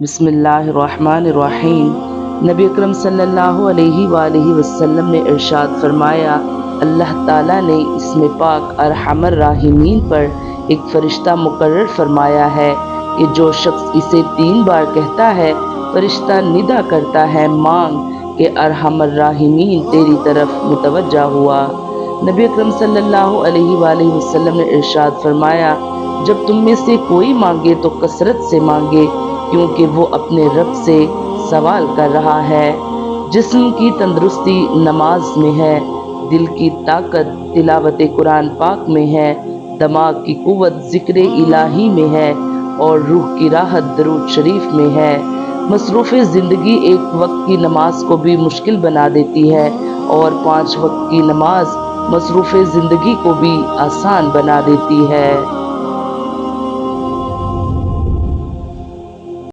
बिस्मिल्लाहिर्रहमानिर्रहीम। नबी अकरम सल्लल्लाहु अलैहि वालैहि वसल्लम ने इरशाद फरमाया, अल्लाह ताला ने इसमें पाक अरहमर राहिमीन पर एक फरिश्ता मुकर्रर फरमाया है कि जो शख्स इसे 3 बार कहता है, फरिश्ता निदा करता है, मांग कि अरहमर राहिमीन तेरी तरफ मुतवज्जा हुआ। नबी अकरम सल्लल्लाहु अलैहि वालैहि वसल्लम ने इरशाद फरमाया, जब तुम में से कोई मांगे तो कसरत से मांगे, क्योंकि वो अपने रब से सवाल कर रहा है। जिस्म की तंदुरुस्ती नमाज में है, दिल की ताकत तिलावत कुरान पाक में है, दिमाग की कुव्वत जिक्र इलाही में है और रूह की राहत दरूद शरीफ में है। मसरूफ़ ज़िंदगी एक वक्त की नमाज को भी मुश्किल बना देती है और 5 वक्त की नमाज मसरूफ़ ज़िंदगी को भी आसान बना देती है।